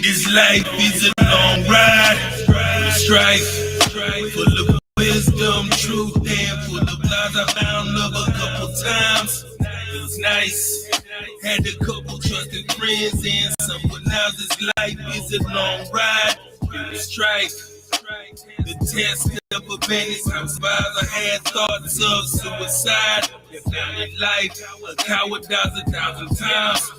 This life is a long ride, strife, full of wisdom, truth, and full of lies. I found love a couple times. It was nice. Had a couple trusted friends and some, but now this life is a long ride. It was strife. The test of a bandit's house survives. I had thoughts of suicide. In life, a coward dies 1,000 times.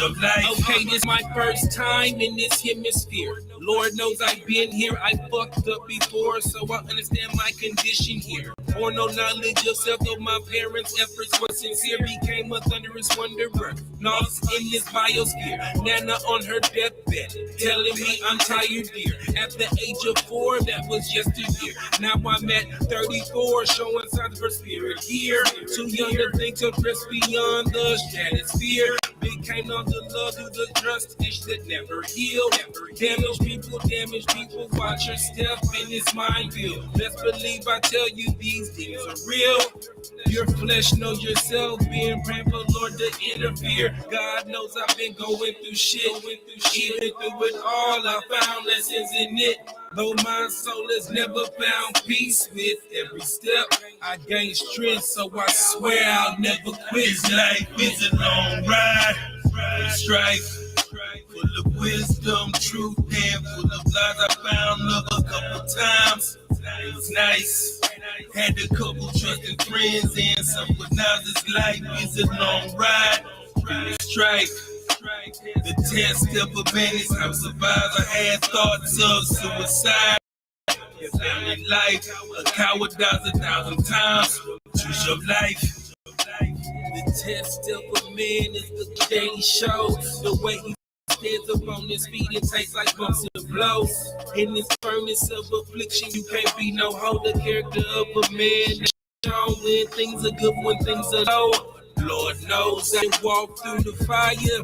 Okay, this my first time in this hemisphere. Lord knows I've been here. I fucked up before, so I understand my condition here. For no knowledge of self, though my parents' efforts were sincere, became a thunderous wanderer, lost in this biosphere. Nana on her deathbed, telling me I'm tired, dear. At the age of 4, that was yesteryear. Now I'm at 34, showing signs of her spirit here. Too young to think to press beyond the stratosphere. Became on the love through the trust ish that never heal. Damage people, watch your step in this minefield. Best believe I tell you these things are real. Your flesh knows yourself, being praying for Lord to interfere. God knows I've been going through shit. Even through it all, I found lessons in it. Though my soul has never found peace with every step, I gain strength, so I swear I'll never quit. This life is a long ride, strife, full of wisdom, truth, and full of lies. I found love a couple times. It was nice. Had a couple trusted friends and some, but now this life is a long ride. It strife. The test of a bandit's house survives. I had thoughts of suicide. In life, a coward dies 1,000 times. Choose your life. The test of a man is the daily show. The way he stands up on his feet and takes like bumps and blows. In this furnace of affliction, you can't be no hoe. The character of a man shown when things are good, when things are low. Lord knows I walked through the fire,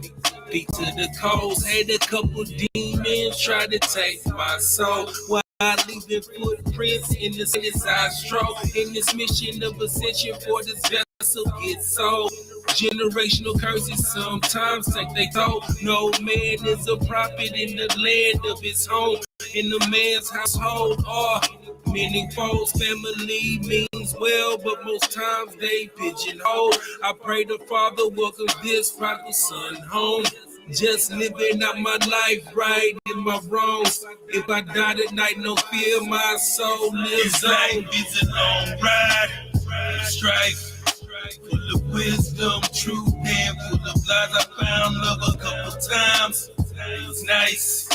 feet to the coals. Had a couple demons try to take my soul. While leaving footprints in the city's I stroll. In this mission of ascension for this vessel gets sold. Generational curses sometimes take their toll. No man is a prophet in the land of his home. In the man's household are many foes. Family means well, but most times they pigeonhole. I pray the Father welcomes this prodigal son home. Just living out my life right in my wrongs. If I die tonight, no fear, my soul lives on. Life is a long ride, strife, full of wisdom, truth, and full of lies. I found love a couple times. It was nice.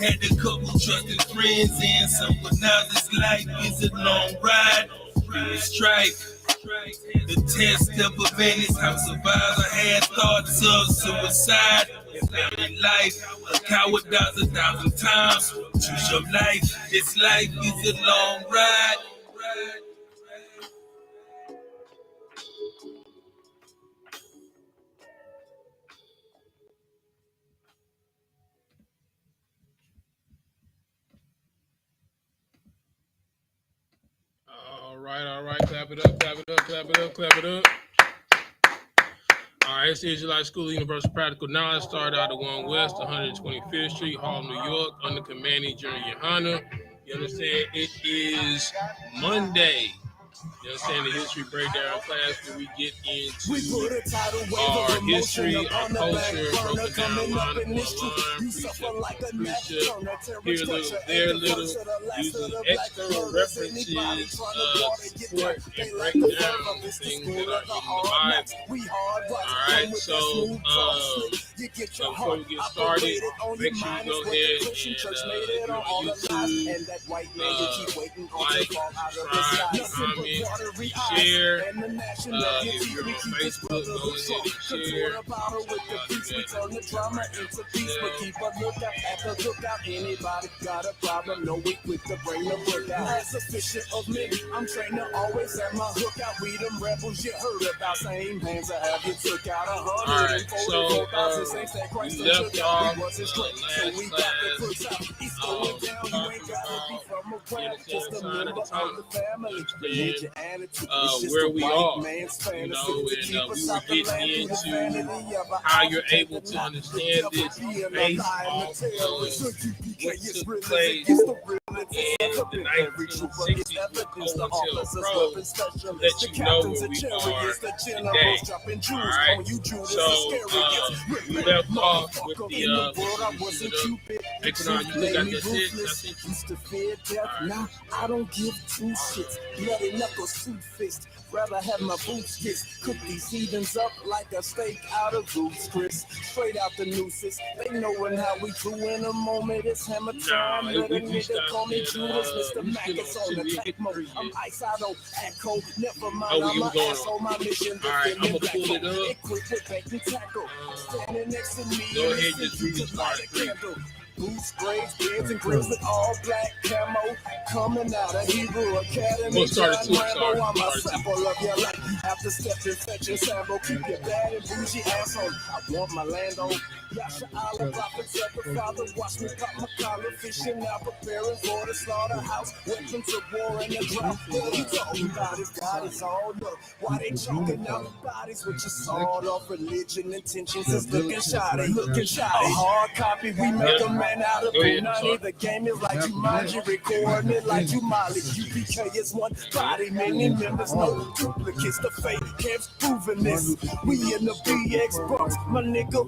Had a couple trusted friends and some, but now this life is a long ride. Strife. The test of a bandit's house survives. I had thoughts of suicide. In life, a coward dies 1,000 times. Choose your life. This life is a long ride. All right, clap it up, clap it up, clap it up, clap it up. All right, it's the Israelite School of Universal Practical Knowledge. Started out at 1 West, 125th Street, Harlem, New York, under commanding General YAHANNA. You understand? It is Monday. You understand the history breakdown class where we get into our history, our culture, broken down line upon line, precept, here a little, there a little, using external references to support and break down the things that are in the Bible. All right, so before we get started, make sure you go ahead and if you're on YouTube, like, subscribe, comment, share. If you're on Facebook, go ahead and share. Anybody got a problem? No, we quick to bring the book out. As sufficient of me, I'm trained to always have my hook out. We them rebels you heard about. Same hands I have you took out 144,000 We left off last class talking about the sign of the time. Where we are, and we were getting into how you're able to understand this based off of what took place in the 1960s with COINTELPRO to let you know where we are today. All right. So we left off with the Now I don't give two shits. Bloody knuckle suit fist. Rather have my boots kissed. Cook these heathens up like a steak out of Ruth's Chris. Straight out the nooses. They knowin' how we do in a moment. It's hammer time. Let a nigga call me Judas. Mr. Mac is on the attack mode. I'm ice, I don't act cold. Never mind, I'm an asshole. My mission. Alright, I'm gonna pull it up. Equipped with bacon tackle. Standing next to me. Go ahead, just read this part. Boots, braids, beards, and grins with all black camo. Coming out of Hebrew Academy. We'll start at 2. Sorry. I'm a sample of your life. You have to step and fetch your sample. Keep your bad and bougie ass on. I want my land on. Yasha Allah, prophets of the Father. Watch me pop my collar. Fishing out, preparing for the slaughterhouse. Weapons of war in the drought. What you talking about? Is God is all up. Why they choking out bodies with your sword off? Religion intentions is looking shoddy. Looking shoddy. A hard copy, we make a man out of Punani. The game is like you mind, you recording it like you Molly. UPK is one body, many members, no duplicates. The fake camps proving this. We in the BX box, my nigga.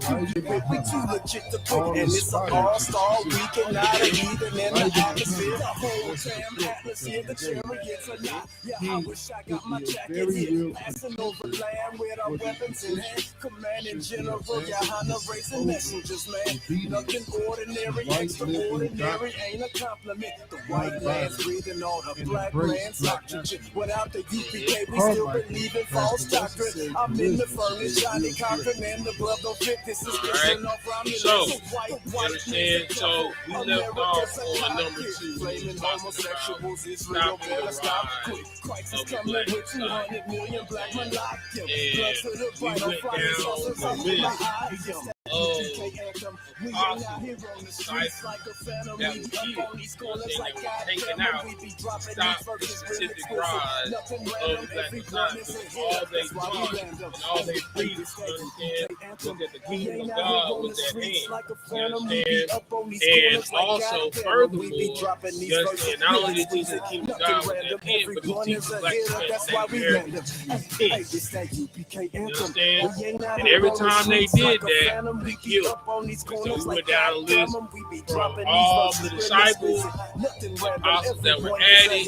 We too legit to pick, and it's an all-star weekend. Not a heathen in the atmosphere. The whole damn atmosphere, the chariots are not. Yeah, I wish I got my jacket here. Passing over land with our weapons in hand. Commanding General YAHANNA, racing messengers, man. Nothing ordinary, extraordinary ain't a compliment. The white man's breathing on a black man's oxygen. Without the UPK, we still believe in false doctrine. I'm in the furnace, Johnny Cochran, and the glove don't fit. This is Christian off Romulus. So, you understand? So, we left off on number 2. Blaming homosexuals, Israel better stop. Christ is coming with 200 million black men locked him. Blood to the right on Friday, sauces up with my eyes. We ain't out here on the streets like a phantom. We be up on these corners like goddamn. We be dropping these verses real exquisite. Nothing random, everyone is a hit. That's why we random. All they preach, look at the kingdom of God with their hand. You understand? And also, furthermore, you understand, not only did they teach the kingdom of God with their hand, but they teach the black man you understand? And every time they did that, they killed. So we went down the list from all the disciples, apostles that were added,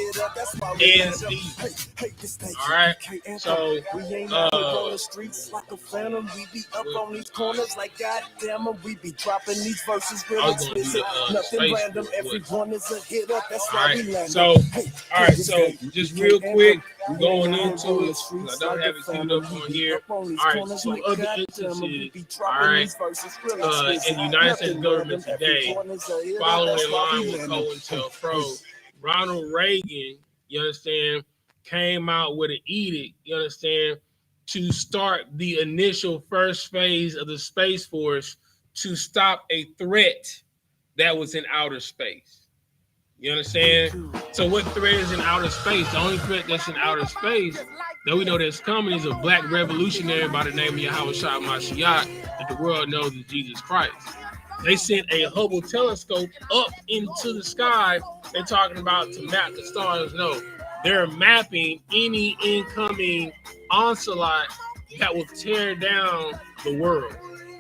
and Steve. All right. So, we be up on these corners like goddamn, we be dropping these verses real explicit. Nothing random, everyone is a hitter. That's why we land. So, all right. So, just real quick, going into it, I don't have it queued up on here. All right, 2 other instances, all right, in the United States government today, following in line with COINTELPRO, Ronald Reagan, you understand, came out with an edict, you understand, to start the initial first phase of the Space Force to stop a threat that was in outer space. You understand? So what threat is in outer space? The only threat that's in outer space that we know that's coming is a black revolutionary by the name of YAHANNA that the world knows is Jesus Christ. They sent a Hubble telescope up into the sky. They're talking about to map the stars. No, they're mapping any incoming onslaught that will tear down the world.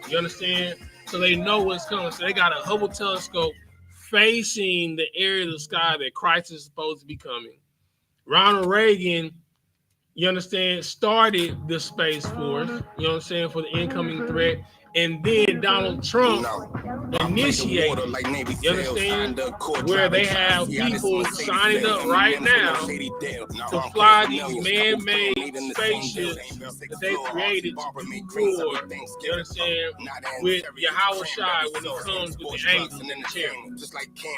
You understand? So they know what's coming. So they got a Hubble telescope facing the area of the sky that Christ is supposed to be coming. Ronald Reagan, you understand, started the Space Force, you know what I'm saying, for the incoming threat. And then Donald Trump initiated, you understand, where they have people signing up right now to fly these man-made spaceships that they created to do war, you understand, with YAHANNA when it comes with the angels in the chair.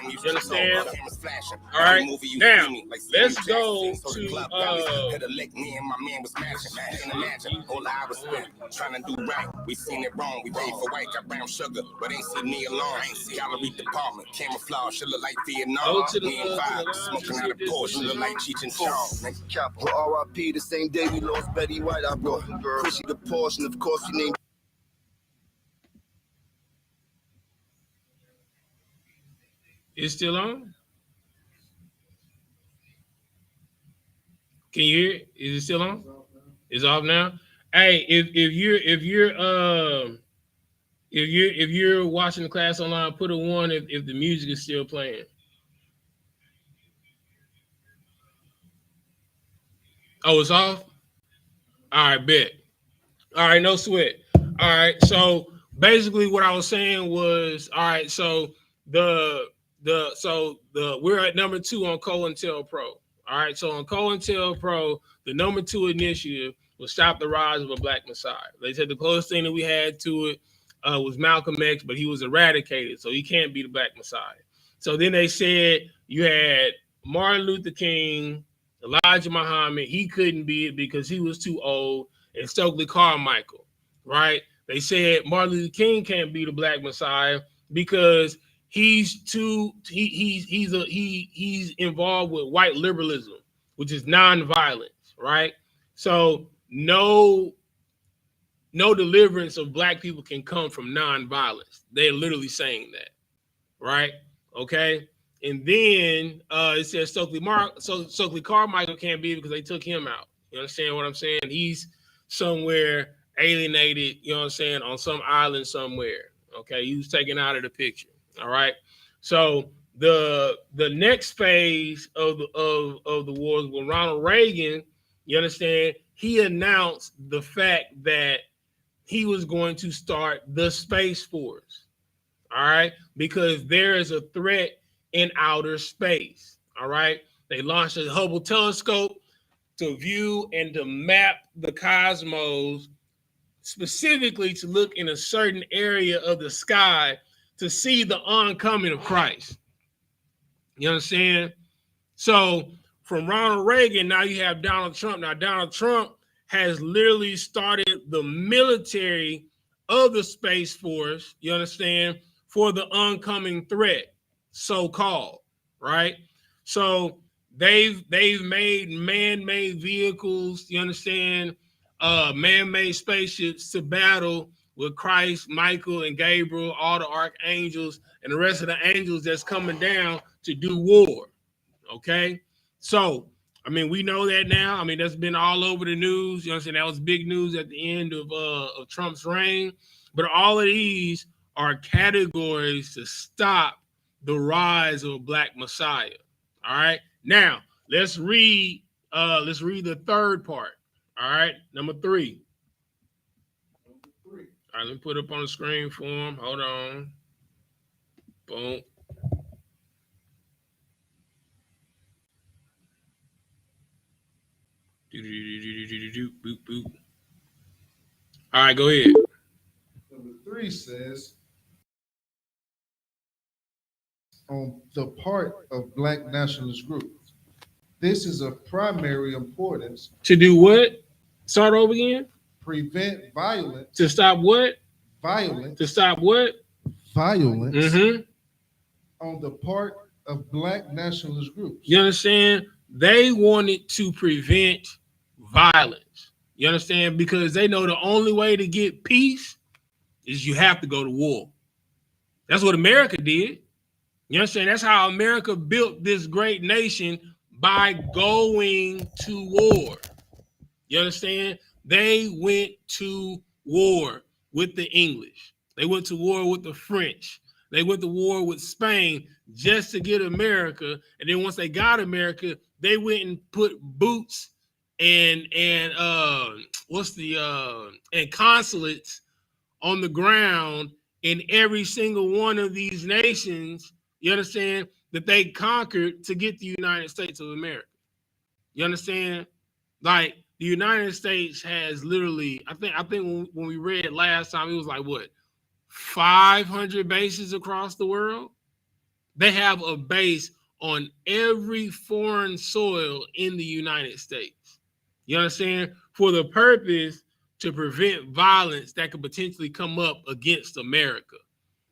You understand? All right, now let's go to We paid for white, got brown sugar, but ain't seen the alarm. Gallery department, camouflage, she look like Vietnam. We ain't vibe, smoking out a Porsche, look like Cheech and Chong. Chapter. R.I.P. the same day we lost Betty White. I brought Chrissy the Porsche, and of course we named. It's still on? Can you hear it? Is it still on? It's off now. Hey, if you're watching the class online, put a 1 if the music is still playing. Oh, it's off? All right, bet. All right, no sweat. All right, so basically what I was saying was, all right, so we're at number 2 on COINTELPRO. All right, so on COINTELPRO, the number 2 initiative was stop the rise of a black messiah. They said the closest thing that we had to it was Malcolm X, but he was eradicated, so he can't be the black messiah. So then they said you had Martin Luther King, Elijah Muhammad. He couldn't be it because he was too old, and Stokely Carmichael, right? They said Martin Luther King can't be the black messiah because he's involved with white liberalism, which is nonviolence, right? So no deliverance of black people can come from nonviolence. They're literally saying that, right? Okay. And then it says Stokely Carmichael can't be because they took him out. You understand what I'm saying? He's somewhere alienated, you know what I'm saying, on some island somewhere. Okay, he was taken out of the picture. All right. So the next phase of the wars with Ronald Reagan, you understand, he announced the fact that he was going to start the Space Force. All right, because there is a threat in outer space. All right, they launched a Hubble telescope to view and to map the cosmos, specifically to look in a certain area of the sky to see the oncoming of Christ. You understand? So from Ronald Reagan, now you have Donald Trump. Now Donald Trump has literally started the military of the Space Force, you understand, for the oncoming threat, so-called, right? So they've made man-made vehicles, you understand, man-made spaceships to battle with Christ, Michael, and Gabriel, all the archangels, and the rest of the angels that's coming down to do war, okay? So, I mean, we know that now. I mean, that's been all over the news. You know what I'm saying? That was big news at the end of Trump's reign. But all of these are categories to stop the rise of a black messiah. All right. Now, let's read the third part. All right. Number 3. All right, let me put it up on the screen for him. Hold on. Boom. Boop, boop. All right, go ahead. Number 3 says, on the part of black nationalist groups, this is of primary importance. To do what? Start over again? Prevent violence. To stop what? Violence. To stop what? Violence. Mm-hmm. On the part of black nationalist groups. You understand? They wanted to prevent violence. You understand? Because they know the only way to get peace is you have to go to war. That's what America did. You understand? That's how America built this great nation, by going to war. You understand? They went to war with the English. They went to war with the French. They went to war with Spain just to get America. And then once they got America, they went and put boots and consulates on the ground in every single one of these nations, you understand, that they conquered to get the United States of America. You understand? Like, the United States has literally, I think when we read last time, it was like, what, 500 bases across the world? They have a base on every foreign soil in the United States. You understand? For the purpose to prevent violence that could potentially come up against America.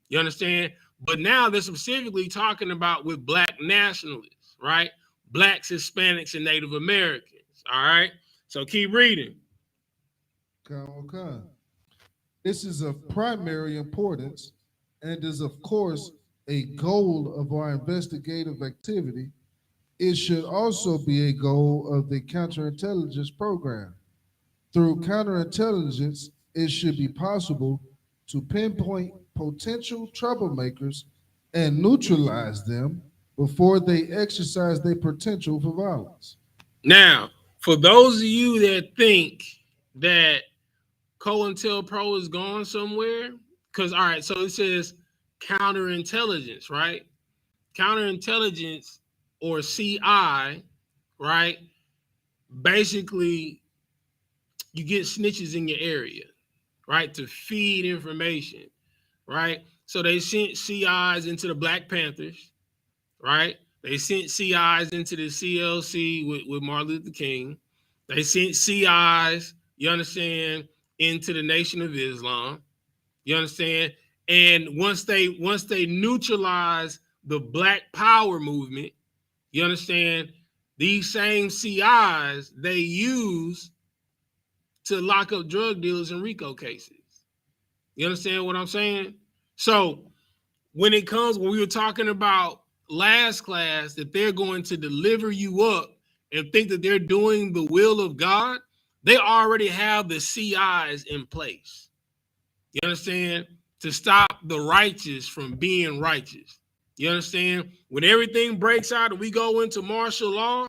You understand? But now they're specifically talking about with black nationalists, right? Blacks, Hispanics, and Native Americans. All right. So keep reading. Okay. This is of primary importance and is, of course, a goal of our investigative activity. It should also be a goal of the counterintelligence program. Through counterintelligence, it should be possible to pinpoint potential troublemakers and neutralize them before they exercise their potential for violence. Now, for those of you that think that COINTELPRO is going somewhere, because, all right, so it says counterintelligence, right? Counterintelligence, or CI, right? Basically, you get snitches in your area, right? To feed information, right? So they sent CIs into the Black Panthers, right? They sent CIs into the CLC with Martin Luther King. They sent CIs, you understand, into the Nation of Islam. You understand? And once they neutralize the Black Power movement, you understand, these same CIs they use to lock up drug dealers in RICO cases. You understand what I'm saying? So when we were talking about last class, that they're going to deliver you up and think that they're doing the will of God, they already have the CIs in place. You understand? To stop the righteous from being righteous. You understand? When everything breaks out and we go into martial law,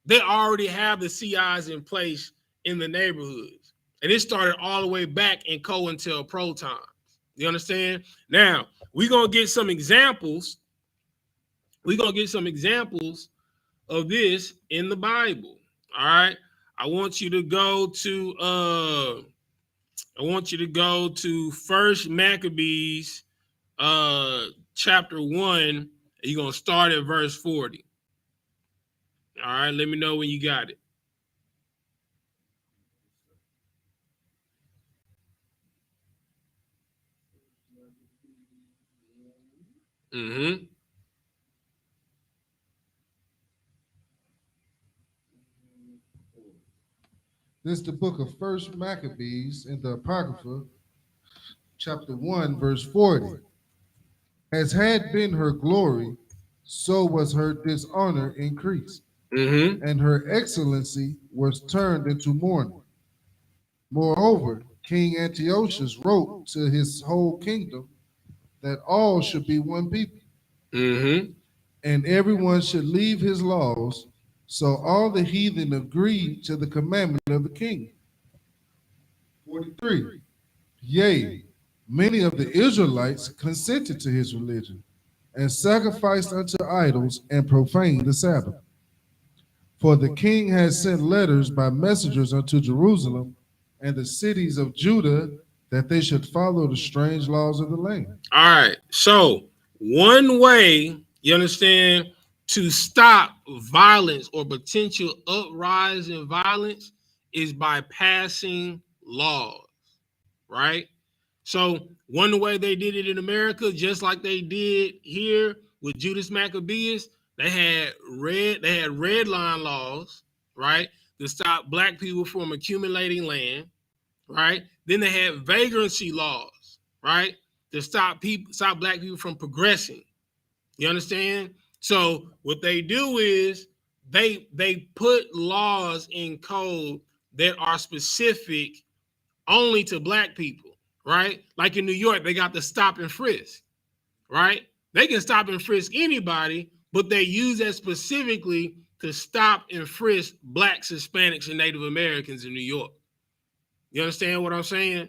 they already have the CIs in place in the neighborhoods. And it started all the way back in COINTELPRO times. You understand? Now, we're going to get some examples. We're going to get some examples of this in the Bible. All right? I want you to go to First Maccabees chapter 1. You're going to start at verse 40. All right, let me know when you got it. Mm-hmm. This is the book of First Maccabees in the Apocrypha, chapter 1, verse 40. As had been her glory, so was her dishonor increased, and her excellency was turned into mourning. Moreover, King Antiochus wrote to his whole kingdom that all should be one people, and everyone should leave his laws. So all the heathen agreed to the commandment of the king. 43. Yea, many of the Israelites consented to his religion, and sacrificed unto idols and profaned the Sabbath. For the king had sent letters by messengers unto Jerusalem and the cities of Judah that they should follow the strange laws of the land. All right. So one way, you understand, to stop violence or potential uprising violence is by passing laws, right? So one way they did it in America, just like they did here with Judas Maccabeus, they had red line laws, right, to stop black people from accumulating land, right? Then they had vagrancy laws, right, to stop black people from progressing. You understand? So what they do is they put laws in code that are specific only to black people, right? Like in New York, they got the stop and frisk, right? They can stop and frisk anybody, but they use that specifically to stop and frisk blacks, Hispanics, and Native Americans in New York. You understand what I'm saying?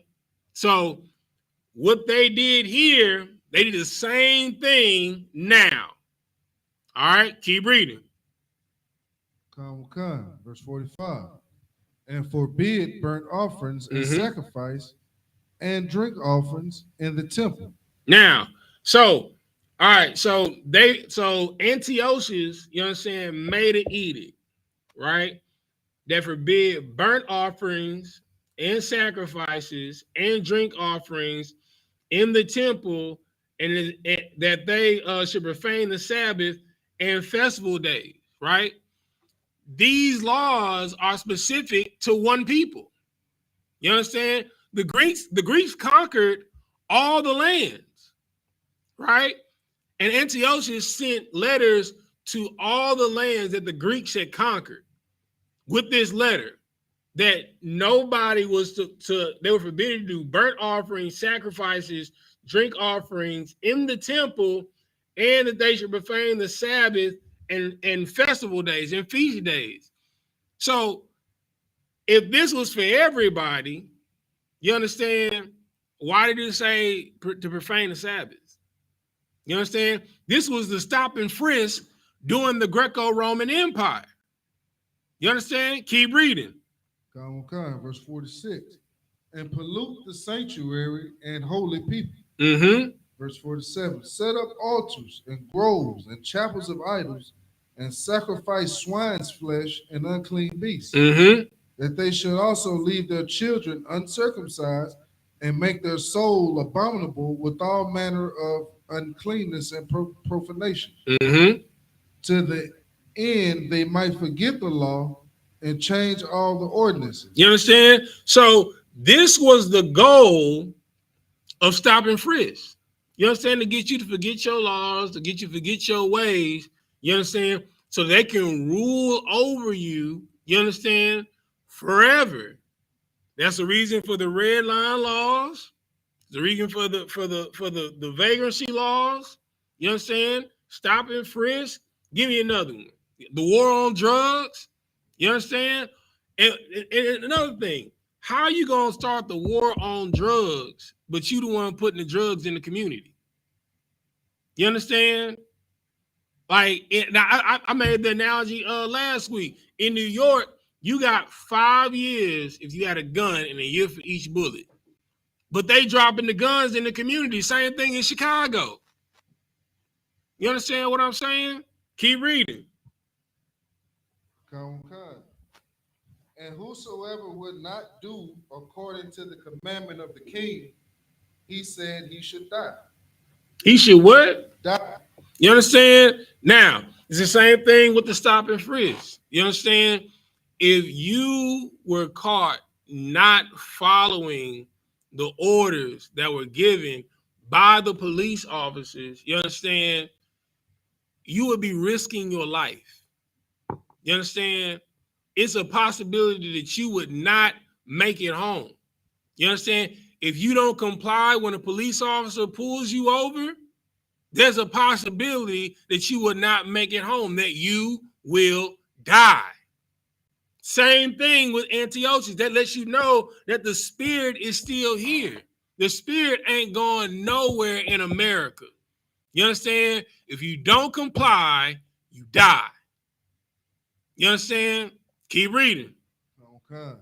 So what they did here, they did the same thing now. All right, keep reading. Verse 45. And forbid burnt offerings and sacrifice and drink offerings in the temple. Now, so, all right, so Antiochus, you know what I'm saying, made an edict, right, that forbid burnt offerings and sacrifices and drink offerings in the temple, and that they should profane the Sabbath and festival days, right? These laws are specific to one people. You understand? The Greeks conquered all the lands, right? And Antiochus sent letters to all the lands that the Greeks had conquered with this letter that nobody was they were forbidden to do burnt offerings, sacrifices, drink offerings in the temple, and that they should profane the Sabbath and festival days and feast days. So if this was for everybody, you understand, why did it say to profane the Sabbath? You understand? This was the stop and frisk during the Greco-Roman Empire. You understand? Keep reading. Verse 46. And pollute the sanctuary and holy people. Verse 47. Set up altars and groves and chapels of idols and sacrifice swine's flesh and unclean beasts. That they should also leave their children uncircumcised and make their soul abominable with all manner of uncleanness and profanation. To the end they might forget the law and change all the ordinances. You understand? So this was the goal of stop and frisk. You understand? To get you to forget your laws, to get you to forget your ways. You understand? So they can rule over you. You understand? Forever. That's the reason for the red line laws. The reason for the vagrancy laws. You understand? Stop and frisk. Give me another one. The war on drugs. You understand? And another thing, how are you gonna start the war on drugs, but you the one putting the drugs in the community? You understand? Like, I made the analogy last week. In New York, you got 5 years if you had a gun and a year for each bullet. But they dropping the guns in the community. Same thing in Chicago. You understand what I'm saying? Keep reading. And whosoever would not do according to the commandment of the king, he said he should die. He should what? Die. You understand? Now, it's the same thing with the stop and frisk. You understand? If you were caught not following the orders that were given by the police officers, you understand, you would be risking your life. You understand? It's a possibility that you would not make it home. You understand? If you don't comply when a police officer pulls you over, there's a possibility that you will not make it home, that you will die. Same thing with Antiochus. That lets you know that the spirit is still here. The spirit ain't going nowhere in America. You understand? If you don't comply, you die. You understand? Keep reading. Okay.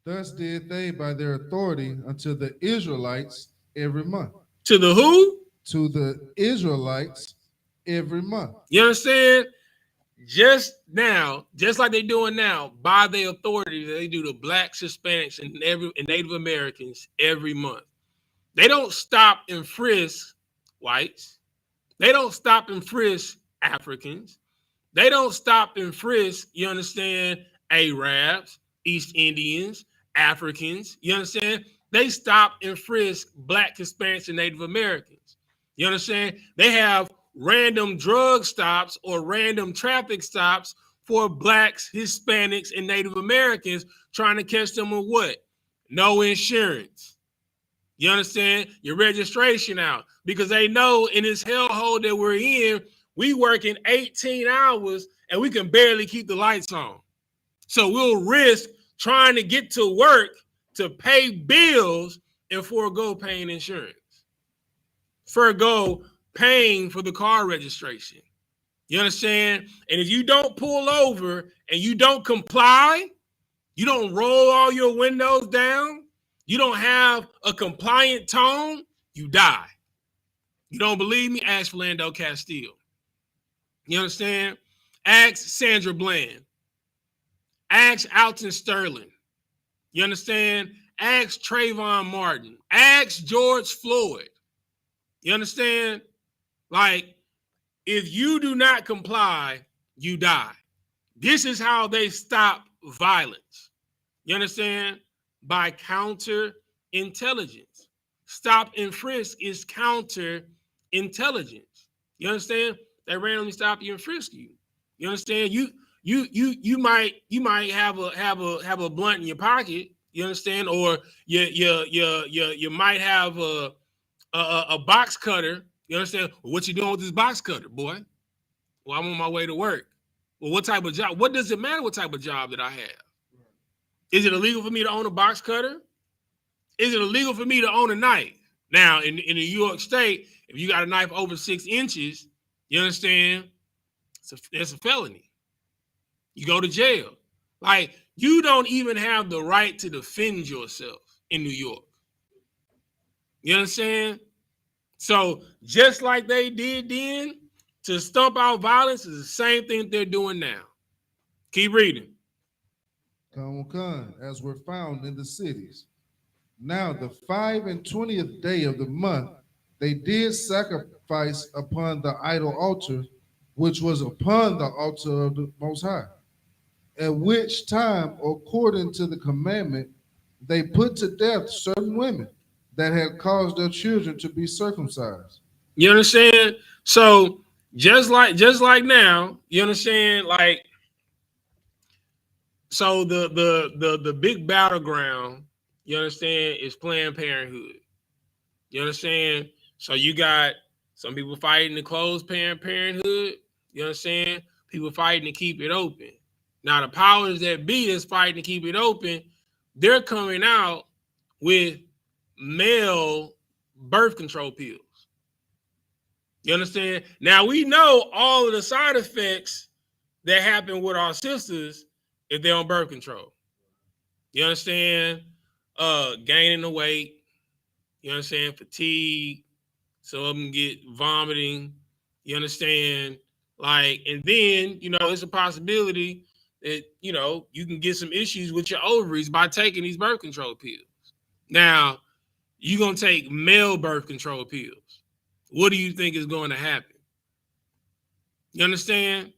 Thus did they by their authority unto the Israelites every month. To the who? To the Israelites every month. You understand? Just now, just like they're doing now, by their authority, they do the blacks, Hispanics, and Native Americans every month. They don't stop and frisk whites. They don't stop and frisk Africans. They don't stop and frisk, you understand, Arabs, East Indians, Africans. You understand? They stop and frisk black, Hispanics, and Native Americans. You understand? They have random drug stops or random traffic stops for blacks, Hispanics, and Native Americans, trying to catch them with what? No insurance. You understand? Your registration out. Because they know in this hellhole that we're in, we working 18 hours and we can barely keep the lights on. So we'll risk trying to get to work to pay bills and forego paying insurance. Forego paying for the car registration. You understand? And if you don't pull over and you don't comply, you don't roll all your windows down, you don't have a compliant tone, you die. You don't believe me? Ask Philando Castile. You understand? Ask Sandra Bland. Ask Alton Sterling. You understand? Ask Trayvon Martin. Ask George Floyd. You understand? Like, if you do not comply, you die. This is how they stop violence. You understand? By counterintelligence. Stop and frisk is counterintelligence. You understand? They randomly stop you and frisk you. You understand? You might have a blunt in your pocket. You understand? Or you might have a box cutter. You understand? Well, what you doing with this box cutter, boy? Well, I'm on my way to work. Well, what type of job? What does it matter what type of job that I have? Is it illegal for me to own a box cutter? Is it illegal for me to own a knife? Now, in New York State, if you got a knife over 6 inches, you understand, it's a felony. You go to jail. Like, you don't even have the right to defend yourself in New York. You understand? So just like they did then to stomp out violence is the same thing they're doing now. Keep reading. As were found in the cities. Now the 25th day of the month, they did sacrifice upon the idol altar, which was upon the altar of the Most High. At which time, according to the commandment, they put to death certain women that had caused their children to be circumcised. You understand? So just like now, you understand? Like, so the big battleground, you understand, is Planned Parenthood. You understand? So you got some people fighting to close Planned Parenthood. You understand? People fighting to keep it open. Now the powers that be that's fighting to keep it open, they're coming out with male birth control pills. You understand? Now we know all of the side effects that happen with our sisters if they're on birth control. You understand? Gaining the weight. You understand? Fatigue. Some of them get vomiting. You understand? Like, and then, it's a possibility that, you can get some issues with your ovaries by taking these birth control pills. Now, you're going to take male birth control pills. What do you think is going to happen? You understand?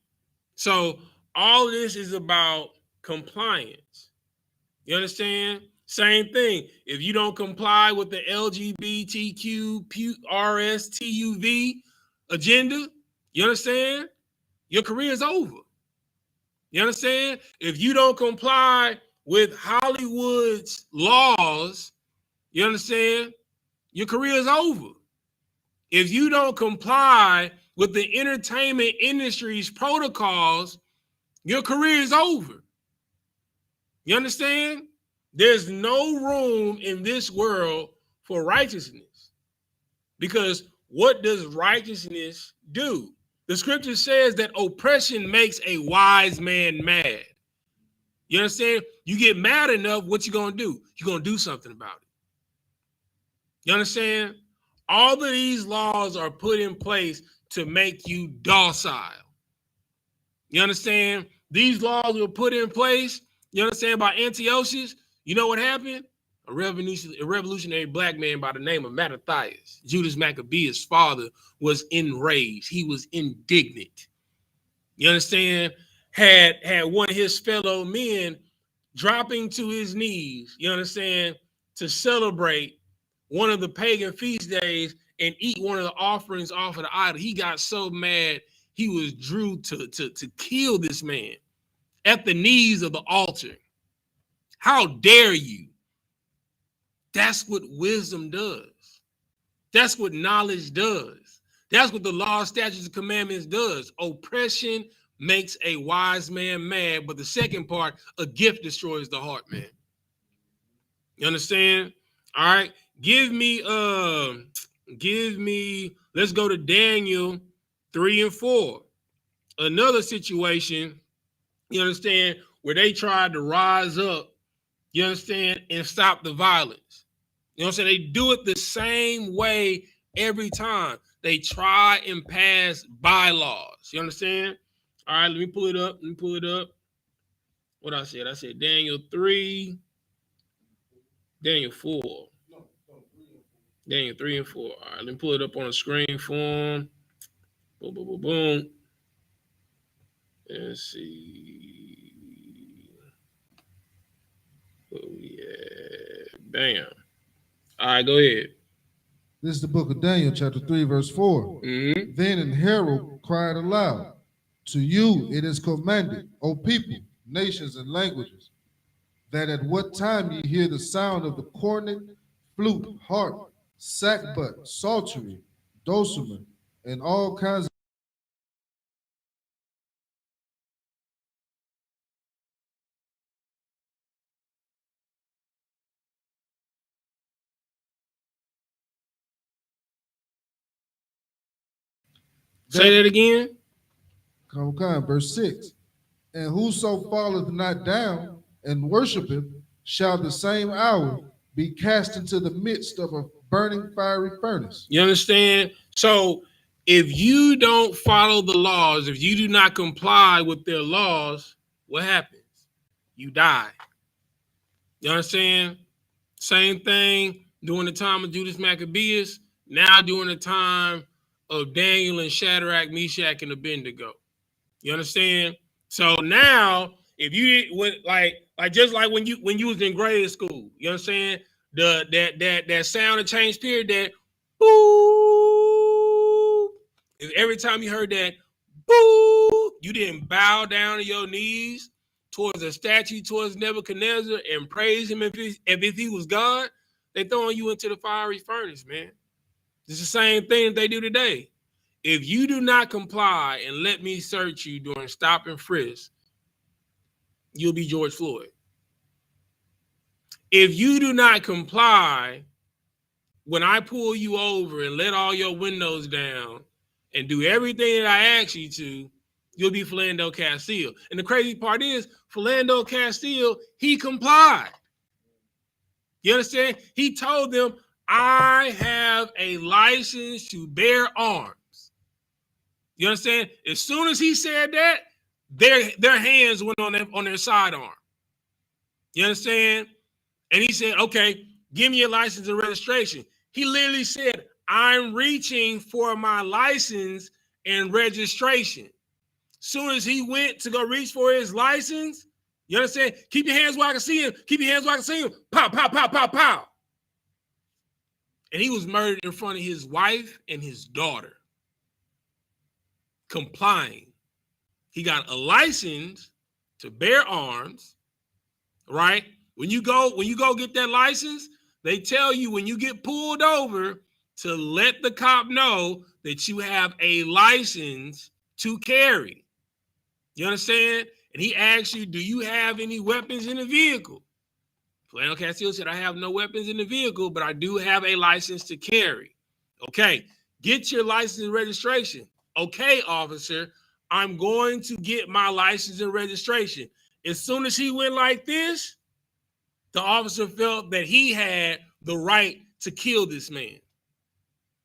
So all of this is about compliance. You understand? Same thing. If you don't comply with the LGBTQ+RSTUV agenda, you understand? Your career is over. You understand? If you don't comply with Hollywood's laws, you understand? Your career is over. If you don't comply with the entertainment industry's protocols, your career is over. You understand? There's no room in this world for righteousness. Because what does righteousness do? The scripture says that oppression makes a wise man mad. You understand? You get mad enough, what you going to do? You're going to do something about it. You understand? All of these laws are put in place to make you docile. You understand? These laws were put in place, you understand, by Antiochus. You know what happened? A revolutionary black man by the name of Mattathias, Judas Maccabees' father, was enraged. He was indignant. You understand? Had one of his fellow men dropping to his knees, you understand, to celebrate one of the pagan feast days and eat one of the offerings off of the idol. He got so mad, he was drew to kill this man at the knees of the altar. How dare you? That's what wisdom does. That's what knowledge does. That's what the law, statutes, and commandments does. Oppression makes a wise man mad, but the second part, a gift destroys the heart, man. You understand? All right. Give me, let's go to Daniel 3 and 4. Another situation, you understand, where they tried to rise up, you understand, and stop the violence. You know what I'm saying? They do it the same way every time. They try and pass bylaws. You understand? All right, let me pull it up. What I said? I said Daniel 3 Daniel 4. Daniel 3 and 4. All right, let me pull it up on the screen for him. Boom, boom, boom, boom. Let's see. Oh, yeah. Bam. All right, go ahead. This is the book of Daniel, chapter 3, verse 4. Mm-hmm. Then an herald cried aloud, to you it is commanded, O people, nations, and languages, that at what time ye hear the sound of the cornet, flute, harp, sackbut, psaltery, dulcimer, and all kinds of Say that again. verse 6. And whoso falleth not down and worshipeth shall the same hour be cast into the midst of a burning fiery furnace. You understand? So if you don't follow the laws, if you do not comply with their laws, what happens? You die. You understand? Same thing during the time of Judas Maccabees, now during the time of Daniel and Shadrach, Meshach, and Abednego. You understand? So now, if you just like when you was in grade school, you understand? That sound of change period, that boo. If every time you heard that boo, you didn't bow down to your knees towards a statue, towards Nebuchadnezzar, and praise him if he was God, they throwing you into the fiery furnace, man. It's the same thing that they do today. If you do not comply and let me search you during stop and frisk, you'll be George Floyd. If you do not comply when I pull you over and let all your windows down and do everything that I ask you to, you'll be Philando Castile. And the crazy part is, Philando Castile, he complied. You understand? He told them, I have a license to bear arms. You understand? As soon as he said that, their hands went on their sidearm. You understand? And he said, okay, give me your license and registration. He literally said, I'm reaching for my license and registration. Soon as he went to go reach for his license, you understand? Keep your hands where I can see him. Keep your hands where I can see him. Pow, pow, pow, pow, pow. And he was murdered in front of his wife and his daughter. Complying. He got a license to bear arms, right? When you go get that license, they tell you when you get pulled over to let the cop know that you have a license to carry. You understand? And he asks you, do you have any weapons in the vehicle? Flannel Castile said, I have no weapons in the vehicle, but I do have a license to carry. Okay, get your license and registration. Okay, officer, I'm going to get my license and registration. As soon as he went like this, the officer felt that he had the right to kill this man.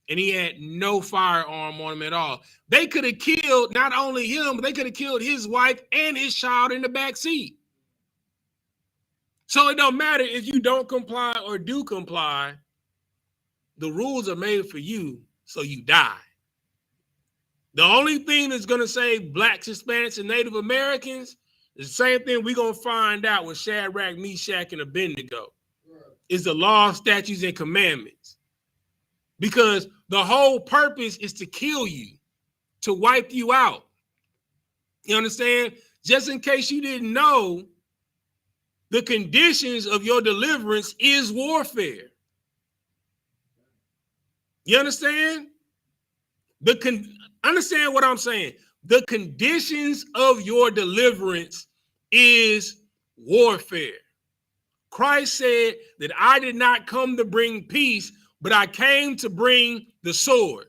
And he had no firearm on him at all. They could have killed not only him, but they could have killed his wife and his child in the back seat. So it don't matter if you don't comply or do comply. The rules are made for you, so you die. The only thing that's going to save blacks, Hispanics, and Native Americans is the same thing we're going to find out with Shadrach, Meshach, and Abednego. Is the law, statutes, and commandments. Because the whole purpose is to kill you, to wipe you out. You understand? Just in case you didn't know, the conditions of your deliverance is warfare. You understand? Understand what I'm saying. The conditions of your deliverance is warfare. Christ said that I did not come to bring peace, but I came to bring the sword.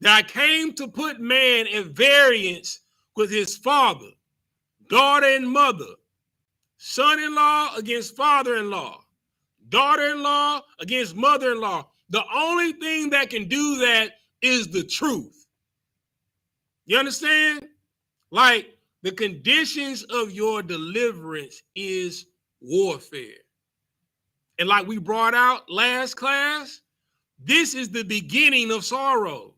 That I came to put man at variance with his father, daughter and mother, son-in-law against father-in-law, daughter-in-law against mother-in-law. The only thing that can do that is the truth. You understand? Like, the conditions of your deliverance is warfare. And like we brought out last class, this is the beginning of sorrows.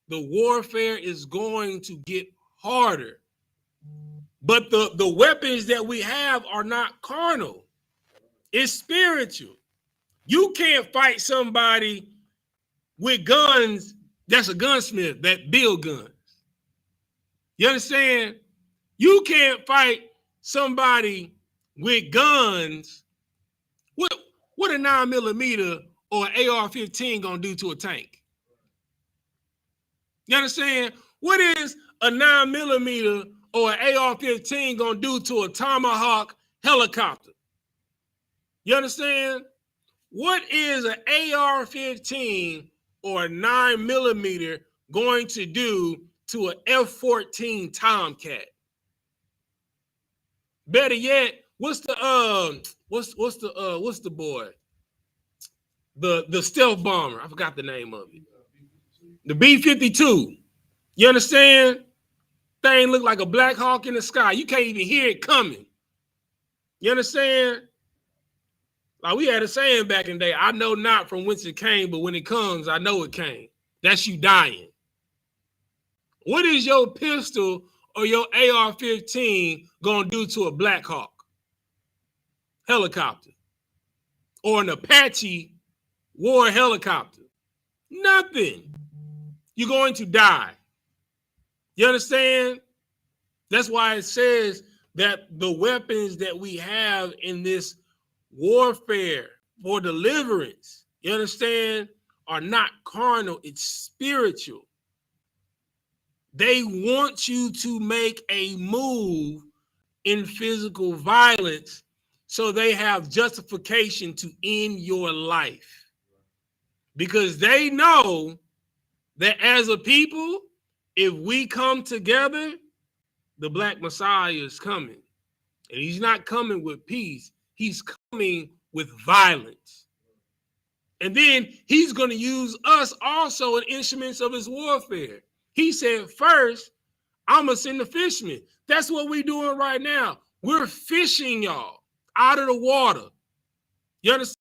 The warfare is going to get harder. But the weapons that we have are not carnal. It's spiritual. You can't fight somebody with guns that's a gunsmith that build guns. You understand? You can't fight somebody with guns. What a 9mm or an AR-15 gonna do to a tank? You understand? What is a 9mm or an AR-15 gonna do to a Tomahawk helicopter? You understand? What is an AR-15 or a 9mm going to do to an F-14 Tomcat? Better yet, what's the boy? The stealth bomber. I forgot the name of it. The B-52. You understand? Thing look like a Black Hawk in the sky. You can't even hear it coming. You understand? Like we had a saying back in the day, I know not from whence it came, but when it comes, I know it came. That's you dying. What is your pistol or your AR-15 gonna do to a Black Hawk helicopter or an Apache war helicopter? Nothing. You're going to die. You understand? That's why it says that the weapons that we have in this warfare for deliverance, you understand, are not carnal. It's spiritual. They want you to make a move in physical violence so they have justification to end your life. Because they know that as a people, if we come together, the Black Messiah is coming. And he's not coming with peace. He's coming with violence. And then he's going to use us also as instruments of his warfare. He said, first, I'm going to send the fishermen. That's what we're doing right now. We're fishing y'all out of the water. You understand?